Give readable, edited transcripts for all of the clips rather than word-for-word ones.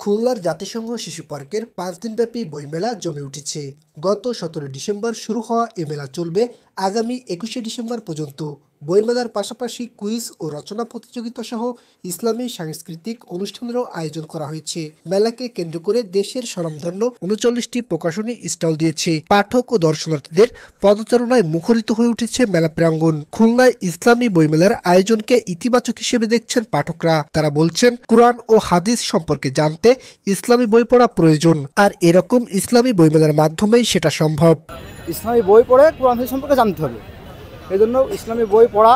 খুলনার জাতিসংঘ শিশু পার্কের 5 দিনব্যাপী বইমেলা জমে উঠেছে। গত 17 ডিসেম্বর শুরু হওয়া এ মেলা চলবে আগামী 21শে ডিসেম্বর পর্যন্ত। বইমেলার পাশাপাশি কুইজ ও রচনা প্রতিযোগিতা সহ ইসলামী সাংস্কৃতিক অনুষ্ঠানেরও আয়োজন করা হয়েছে। মেলাকে কেন্দ্র করে দেশের স্বনামধন্য 39টি প্রকাশনী স্টল দিয়েছে। পাঠক ও দর্শনার্থীদের পদচারণায় মুখরিত হয়ে উঠেছে মেলা প্রাঙ্গণ। খুলনায় ইসলামী বইমেলার আয়োজনকে ইতিবাচক হিসেবে দেখছেন পাঠকরা। তারা বলছেন, কোরআন ও হাদিস সম্পর্কে জানতে ইসলামী বই পড়া প্রয়োজন, আর এরকম ইসলামী বইমেলার মাধ্যমেই সেটা সম্ভব। ইসলামী বই পড়ে কোরআন হাদিস সম্পর্কে জানতে হবে, এই জন্য ইসলামী বই পড়া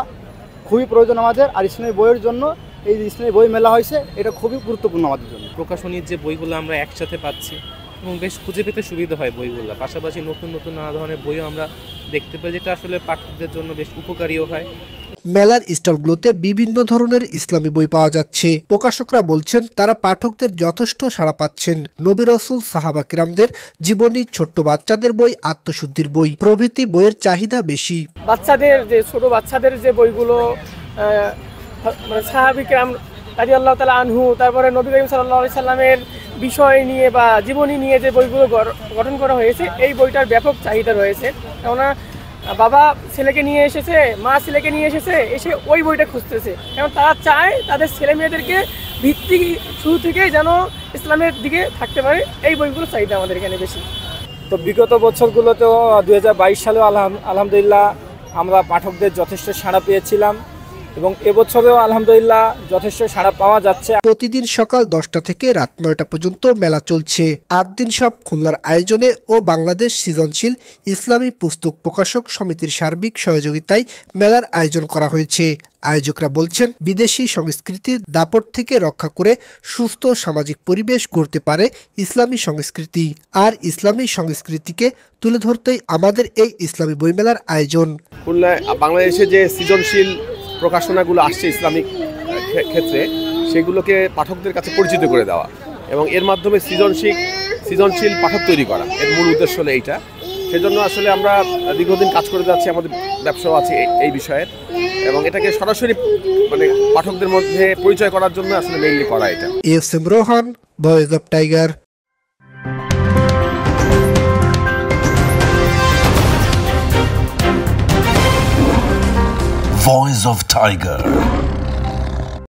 খুবই প্রয়োজন আমাদের। আর ইসলামী বইয়ের জন্য এই যে ইসলামী বই মেলা হয়েছে, এটা খুবই গুরুত্বপূর্ণ আমাদের জন্য। প্রকাশনীর যে বইগুলো আমরা একসাথে পাচ্ছি এবং বেশ খুঁজে পেতে সুবিধা হয় বইগুলো, পাশাপাশি নতুন নতুন নানা ধরনের বইও আমরা দেখতে পাই, যেটা আসলে পাঠকদের জন্য বেশ উপকারীও হয়। মেলার স্টলগুলোতে বিভিন্ন ধরনের ইসলামী বই পাওয়া যাচ্ছে। প্রকাশকরা বলছেন, তারা পাঠকদের যথেষ্ট সাড়া পাচ্ছেন। নবী রাসূল, সাহাবা কিরামদের জীবনী, ছোট্ট বাচ্চাদের বই, আত্মশুদ্ধির বই প্রভৃতি বইয়ের চাহিদা বেশি। বাচ্চাদের যে ছোট বাচ্চাদের যে বইগুলো, মানে সাহাবী কিরাম রাদিয়াল্লাহু তাআলা আনহু, তারপরে নবী করিম সাল্লাল্লাহু আলাইহি সাল্লামের বিষয় নিয়ে বা জীবনী নিয়ে যে বইগুলো গঠন করা হয়েছে, এই বইটার ব্যাপক চাহিদা রয়েছে। কেননা বাবা ছেলেকে নিয়ে এসেছে, মা ছেলেকে নিয়ে এসে ওই বইটা খুঁজতেছে, কারণ তারা চায় তাদের ছেলে মেয়েদেরকে ভিত্তি শুরু থেকেই যেন ইসলামের দিকে থাকতে পারে। এই বইগুলো চাহিদা আমাদের এখানে বেশি। তো বিগত বছরগুলোতেও 2022 সালেও আলহামদুলিল্লাহ আমরা পাঠকদের যথেষ্ট সাড়া পেয়েছিলাম এবং এবছরেও আলহামদুলিল্লাহ যথেষ্ট সাড়া পাওয়া যাচ্ছে। প্রতিদিন সকাল 10টা থেকে রাত 9টা পর্যন্ত মেলা চলছে। 8 দিন সব খুলনার আয়োজনে ও বাংলাদেশ সৃজনশীল ইসলামী পুস্তক প্রকাশক সমিতির সার্বিক সহযোগিতায় মেলার আয়োজন করা হয়েছে। আয়োজকরা বলছেন, বিদেশি সংস্কৃতির দাপট থেকে রক্ষা করে সুস্থ সামাজিক পরিবেশ গড়তে পারে ইসলামী সংস্কৃতি, আর ইসলামী সংস্কৃতিকে তুলে ধরতেই আমাদের এই ইসলামী বইমেলার আয়োজন। খুলনায় বাংলাদেশে যে সৃজনশীল প্রকাশনাগুলো আসছে ইসলামিক ক্ষেত্রে, সেগুলোকে পাঠকদের কাছে পরিচিত করে দেওয়া এবং এর মাধ্যমে সৃজনশীল পাঠক তৈরি করা, এর মূল উদ্দেশ্য হলো এইটা। সেজন্য আসলে আমরা দীর্ঘদিন কাজ করে যাচ্ছি, আমাদের ব্যবসাও আছে এই বিষয়ে, এবং এটাকে সরাসরি মানে পাঠকদের মধ্যে পরিচয় করার জন্য আসলে মেইনলি করা এটা। SM. Rohan, voice of tiger. Voice of Tiger.